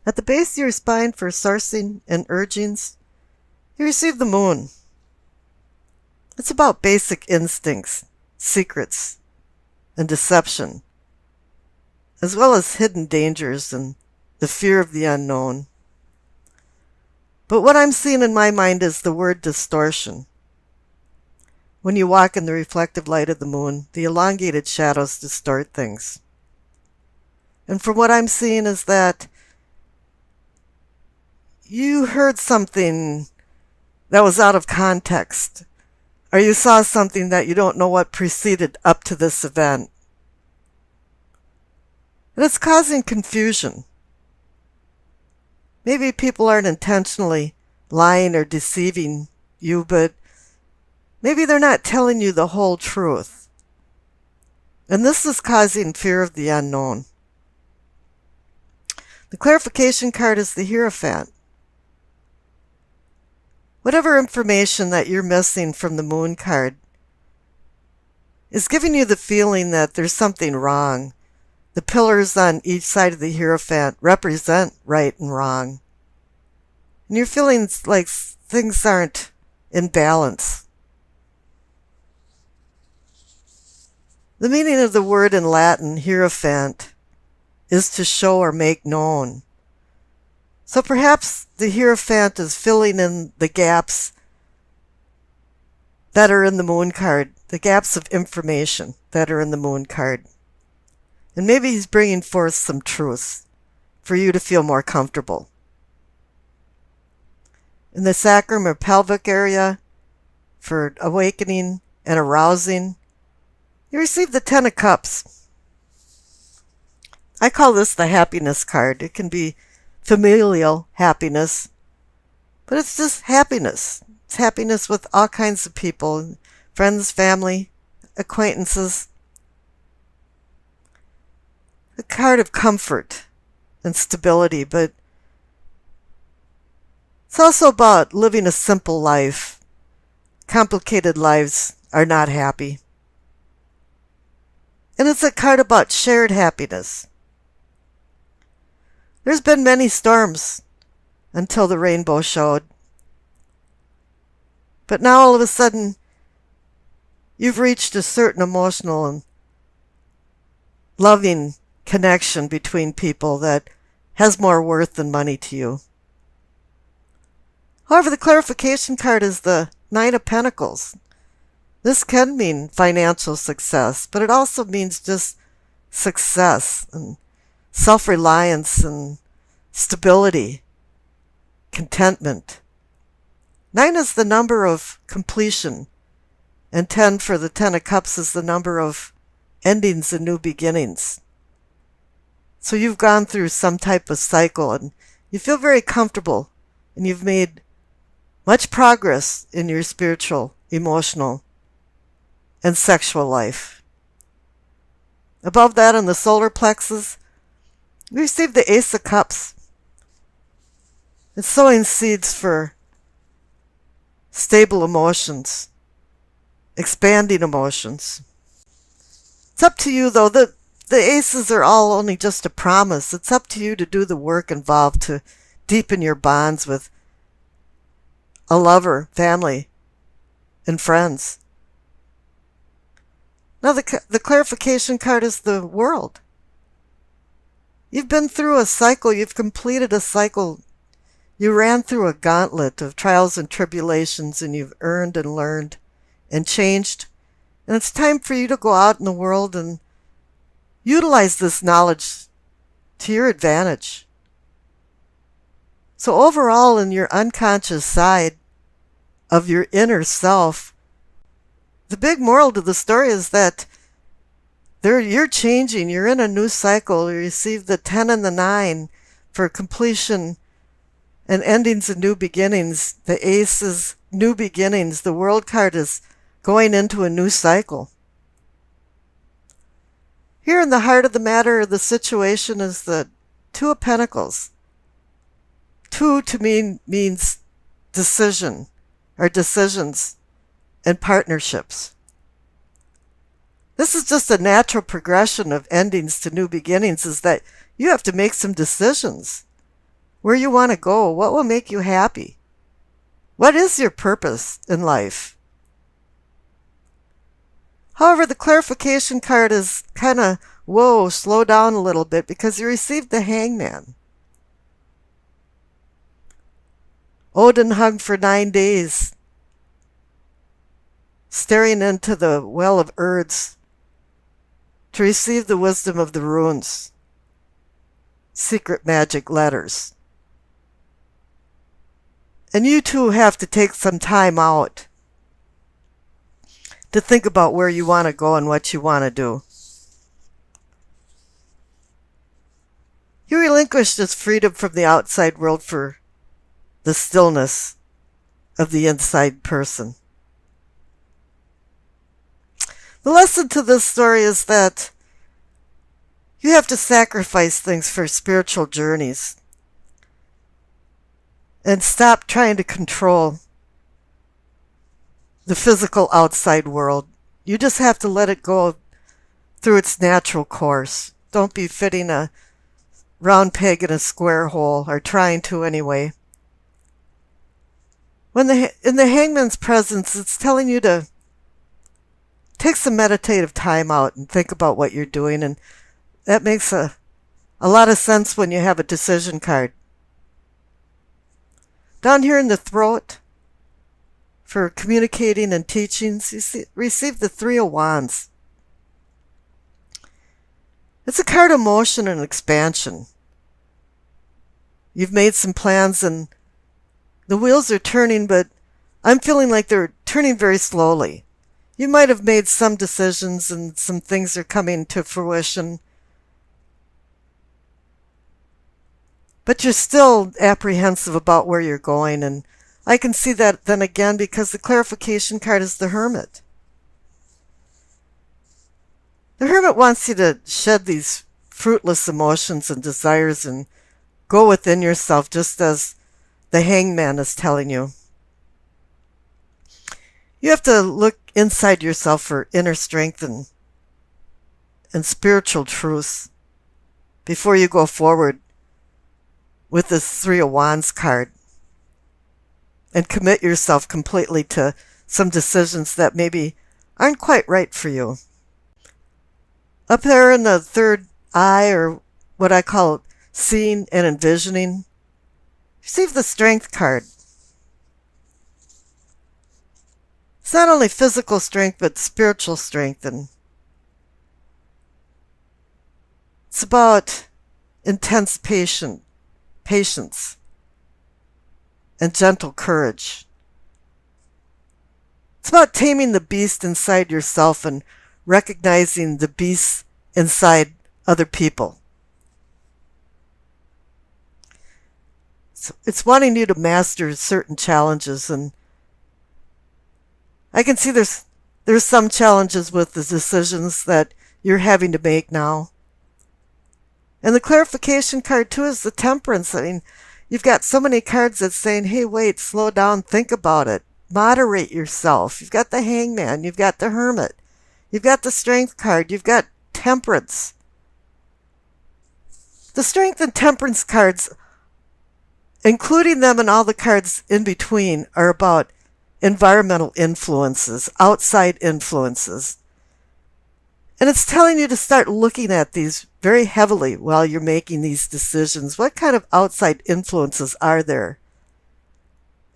At the base of your spine for sourcing and urgings, you receive the moon. It's about basic instincts, secrets, and deception, as well as hidden dangers and the fear of the unknown. But what I'm seeing in my mind is the word distortion. When you walk in the reflective light of the moon, the elongated shadows distort things. And from what I'm seeing is that you heard something that was out of context, or you saw something that you don't know what preceded up to this event. And it's causing confusion. Maybe people aren't intentionally lying or deceiving you, but maybe they're not telling you the whole truth. And this is causing fear of the unknown. The clarification card is the Hierophant. Whatever information that you're missing from the moon card is giving you the feeling that there's something wrong. The pillars on each side of the Hierophant represent right and wrong. And you're feeling like things aren't in balance. The meaning of the word in Latin, Hierophant, is to show or make known. So perhaps the Hierophant is filling in the gaps that are in the moon card, the gaps of information that are in the moon card. And maybe he's bringing forth some truths for you to feel more comfortable. In the sacrum or pelvic area, for awakening and arousing, you receive the Ten of Cups. I call this the happiness card. It can be familial happiness, but it's just happiness. It's happiness with all kinds of people, friends, family, acquaintances. A card of comfort and stability, but it's also about living a simple life. Complicated lives are not happy. And it's a card about shared happiness. There's been many storms until the rainbow showed. But now all of a sudden, you've reached a certain emotional and loving connection between people that has more worth than money to you. However, the clarification card is the Nine of Pentacles. This can mean financial success, but it also means just success and self-reliance and stability, contentment. 9 is the number of completion, and 10 for the Ten of Cups is the number of endings and new beginnings. So you've gone through some type of cycle and you feel very comfortable and you've made much progress in your spiritual, emotional, and sexual life. Above that, in the solar plexus, we receive the Ace of Cups. It's sowing seeds for stable emotions, expanding emotions. It's up to you, though. The aces are all only just a promise. It's up to you to do the work involved to deepen your bonds with a lover, family, and friends. Now, the clarification card is the World. You've been through a cycle. You've completed a cycle. You ran through a gauntlet of trials and tribulations, and you've earned and learned and changed. And it's time for you to go out in the world and utilize this knowledge to your advantage. So overall, in your unconscious side of your inner self, the big moral to the story is that you're changing. You're in a new cycle. You receive the 10 and the 9 for completion and endings and new beginnings. The Ace is new beginnings. The World card is going into a new cycle. Here in the heart of the matter, the situation is the Two of Pentacles. Two to me means decision or decisions and partnerships. This is just a natural progression of endings to new beginnings, is that you have to make some decisions. where you want to go, what will make you happy. What is your purpose in life? However, the clarification card is kind of, whoa, slow down a little bit because you received the Hangman. Odin hung for 9 days, staring into the well of Urds to receive the wisdom of the runes, secret magic letters. And you too have to take some time out to think about where you want to go and what you want to do. You relinquish this freedom from the outside world for the stillness of the inside person. The lesson to this story is that you have to sacrifice things for spiritual journeys and stop trying to control the physical outside world. You just have to let it go through its natural course. Don't be fitting a round peg in a square hole, or trying to anyway. In the Hangman's presence, it's telling you to take some meditative time out and think about what you're doing, and that makes a lot of sense when you have a decision card. Down here in the throat, for communicating and teachings, you receive the Three of Wands. It's a card of motion and expansion. You've made some plans and the wheels are turning, but I'm feeling like they're turning very slowly. You might have made some decisions and some things are coming to fruition, but you're still apprehensive about where you're going, and I can see that then again because the clarification card is the Hermit. The Hermit wants you to shed these fruitless emotions and desires and go within yourself, just as the Hangman is telling you. You have to look inside yourself for inner strength and spiritual truths before you go forward with this Three of Wands card, and commit yourself completely to some decisions that maybe aren't quite right for you. Up there in the third eye, or what I call seeing and envisioning, receive the Strength card. It's not only physical strength, but spiritual strength, and it's about intense patience and gentle courage. It's about taming the beast inside yourself and recognizing the beast inside other people. So it's wanting you to master certain challenges, and I can see there's some challenges with the decisions that you're having to make now. And the clarification card too is the Temperance. I mean, you've got so many cards that's saying, hey, wait, slow down, think about it, moderate yourself. You've got the Hangman, you've got the Hermit, you've got the Strength card, you've got Temperance. The Strength and Temperance cards, including them and all the cards in between, are about environmental influences, outside influences. And it's telling you to start looking at these very heavily while you're making these decisions. What kind of outside influences are there?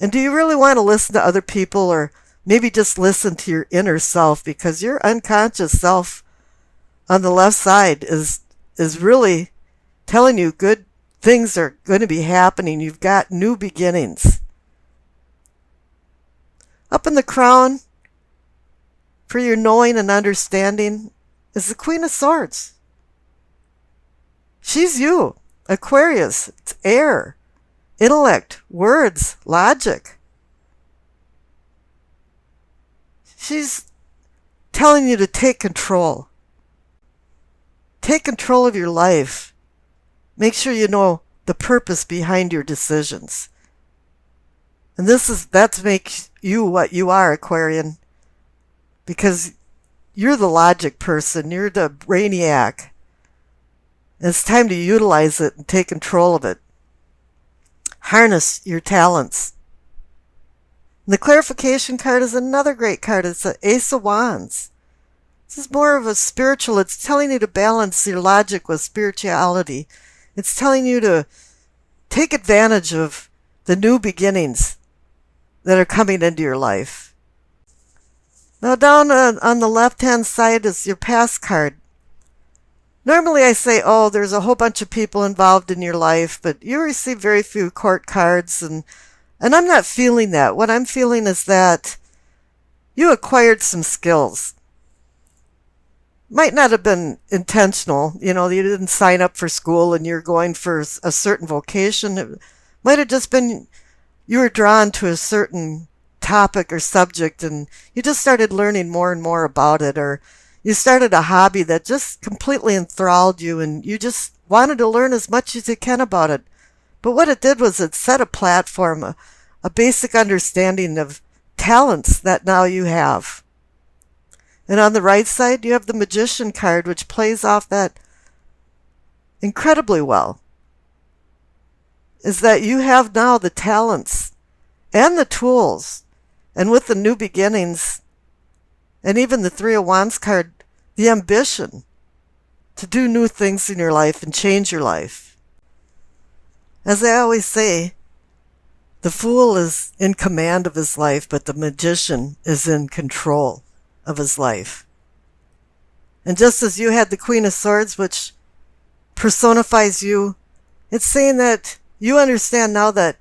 And do you really want to listen to other people, or maybe just listen to your inner self? Because your unconscious self on the left side is really telling you good things are going to be happening. You've got new beginnings. Up in the crown, for your knowing and understanding, is the Queen of Swords. She's you, Aquarius. It's air, intellect, words, logic. She's telling you to take control. Take control of your life. Make sure you know the purpose behind your decisions. And that makes you what you are, Aquarian, because you're the logic person, you're the brainiac. And it's time to utilize it and take control of it. harness your talents. And the clarification card is another great card. It's the Ace of Wands. This is more of a spiritual. It's telling you to balance your logic with spirituality. It's telling you to take advantage of the new beginnings that are coming into your life. Now down on the left-hand side is your past card. Normally I say, oh, there's a whole bunch of people involved in your life, but you receive very few court cards, and I'm not feeling that. What I'm feeling is that you acquired some skills. Might not have been intentional. You didn't sign up for school and you're going for a certain vocation. It might have just been you were drawn to a certain topic or subject and you just started learning more and more about it, or you started a hobby that just completely enthralled you and you just wanted to learn as much as you can about it. But what it did was it set a platform, a basic understanding of talents that now you have. And on the right side, you have the Magician card, which plays off that incredibly well. Is that you have now the talents and the tools, and with the new beginnings, and even the Three of Wands card, the ambition to do new things in your life and change your life. As I always say, the fool is in command of his life, but the magician is in control of his life. And just as you had the Queen of Swords, which personifies you, it's saying that you understand now that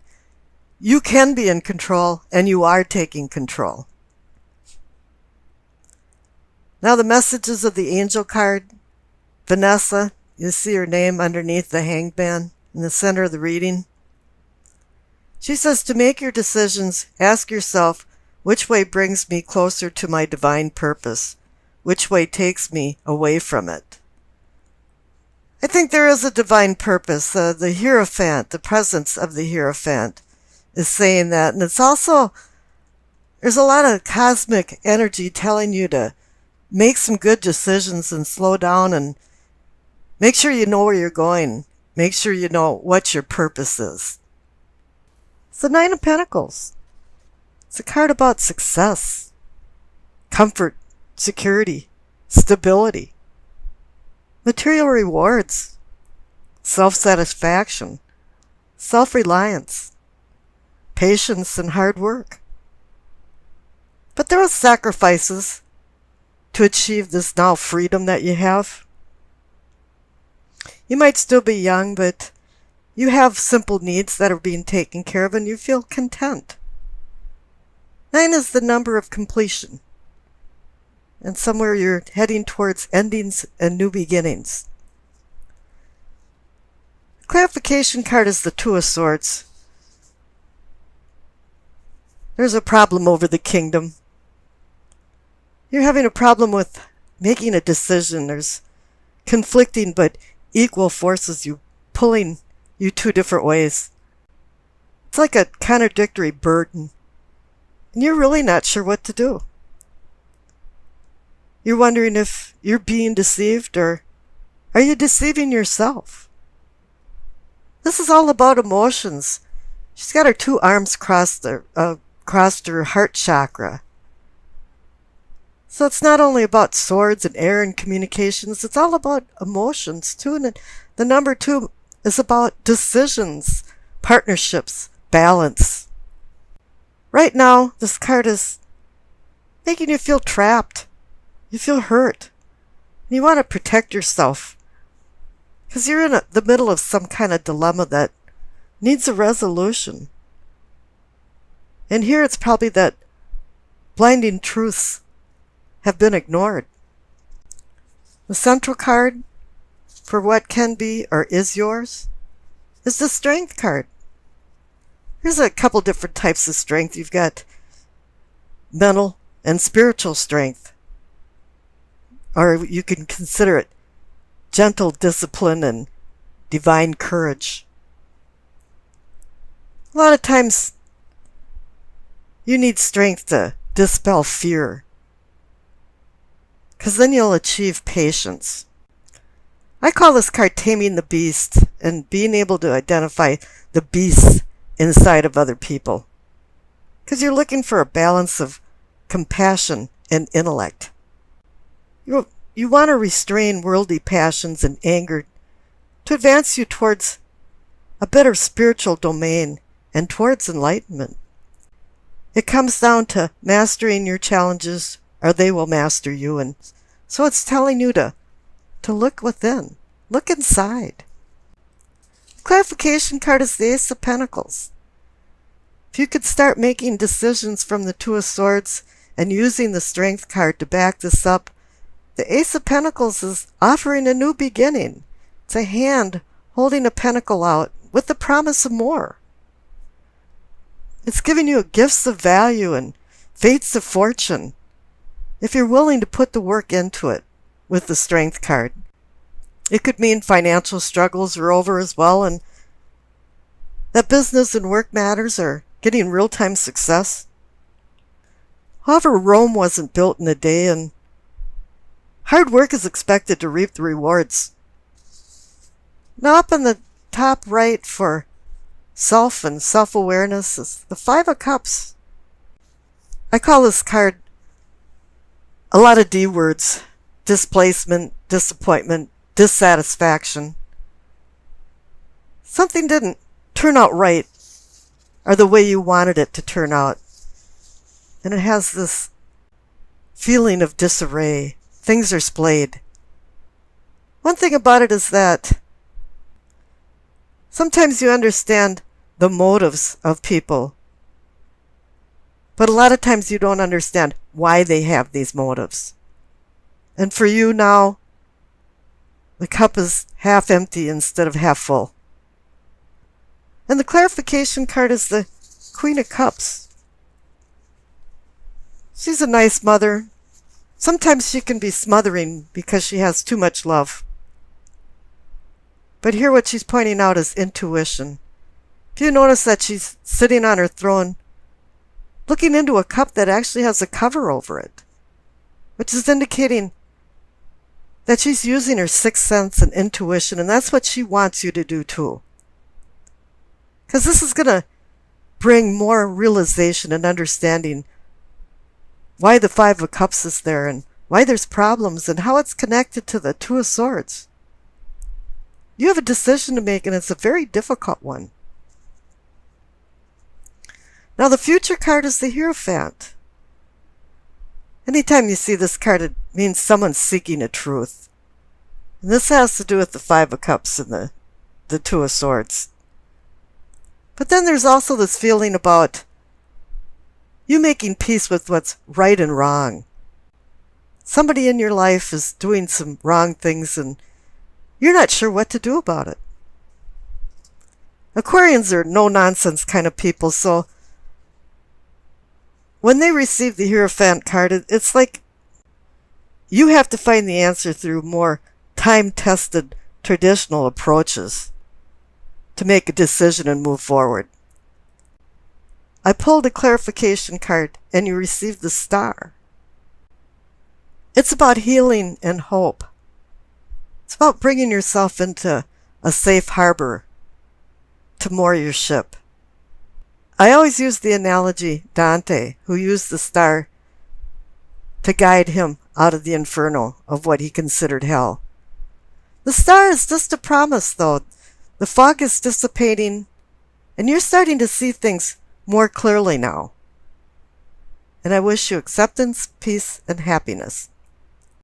you can be in control and you are taking control. Now the messages of the angel card. Vanessa, you see her name underneath the Hanged Man in the center of the reading. She says to make your decisions, ask yourself, which way brings me closer to my divine purpose? Which way takes me away from it? I think there is a divine purpose. The Hierophant, the presence of the Hierophant, is saying that. And it's also, there's a lot of cosmic energy telling you to make some good decisions and slow down and make sure you know where you're going. Make sure you know what your purpose is. It's the Nine of Pentacles. It's a card about success, comfort, security, stability, material rewards, self-satisfaction, self-reliance, patience, and hard work. But there are sacrifices to achieve this now freedom that you have. You might still be young, but you have simple needs that are being taken care of and you feel content. 9 is the number of completion. And somewhere you're heading towards endings and new beginnings. Clarification card is the Two of Swords. There's a problem over the kingdom. You're having a problem with making a decision. There's conflicting but equal forces pulling you two different ways. It's like a contradictory burden. And you're really not sure what to do. You're wondering if you're being deceived, or are you deceiving yourself? This is all about emotions. She's got her two arms crossed her heart chakra. So it's not only about swords and air and communications, it's all about emotions too. And the number 2 is about decisions, partnerships, balance. Right now, this card is making you feel trapped. You feel hurt. And you want to protect yourself. Because you're in the middle of some kind of dilemma that needs a resolution. And here it's probably that blinding truths have been ignored. The central card for what can be or is yours is the Strength card. There's a couple different types of strength. You've got mental and spiritual strength. Or you can consider it gentle discipline and divine courage. A lot of times you need strength to dispel fear, because then you'll achieve patience. I call this card Taming the Beast, and being able to identify the beasts inside of other people. Because you're looking for a balance of compassion and intellect. You want to restrain worldly passions and anger to advance you towards a better spiritual domain and towards enlightenment. It comes down to mastering your challenges or they will master you. And so it's telling you to look within, look inside. The clarification card is the Ace of Pentacles. If you could start making decisions from the Two of Swords and using the Strength card to back this up, the Ace of Pentacles is offering a new beginning. It's a hand holding a pentacle out with the promise of more. It's giving you gifts of value and fates of fortune if you're willing to put the work into it with the Strength card. It could mean financial struggles are over as well, and that business and work matters are getting real-time success. However, Rome wasn't built in a day, and hard work is expected to reap the rewards. Now up in the top right for self and self-awareness is the Five of Cups. I call this card a lot of D words: displacement, disappointment, dissatisfaction. Something didn't turn out right or the way you wanted it to turn out. And it has this feeling of disarray. Things are splayed. One thing about it is that sometimes you understand the motives of people, but a lot of times you don't understand why they have these motives. And for you now, the cup is half empty instead of half full. And the clarification card is the Queen of Cups. She's a nice mother. Sometimes she can be smothering because she has too much love. But here what she's pointing out is intuition. If you notice that she's sitting on her throne, looking into a cup that actually has a cover over it, which is indicating that she's using her sixth sense and intuition, and that's what she wants you to do too. Because this is going to bring more realization and understanding why the Five of Cups is there and why there's problems and how it's connected to the Two of Swords. You have a decision to make, and it's a very difficult one. Now the future card is the Hierophant. Anytime you see this card, it means someone's seeking a truth. And this has to do with the Five of Cups and the Two of Swords. But then there's also this feeling about you making peace with what's right and wrong. Somebody in your life is doing some wrong things and you're not sure what to do about it. Aquarians are no-nonsense kind of people, so when they receive the Hierophant card, it's like you have to find the answer through more time-tested traditional approaches to make a decision and move forward. I pulled a clarification card and you received the Star. It's about healing and hope. It's about bringing yourself into a safe harbor to moor your ship. I always use the analogy Dante, who used the star to guide him out of the inferno of what he considered hell. The star is just a promise, though. The fog is dissipating, and you're starting to see things more clearly now. And I wish you acceptance, peace, and happiness.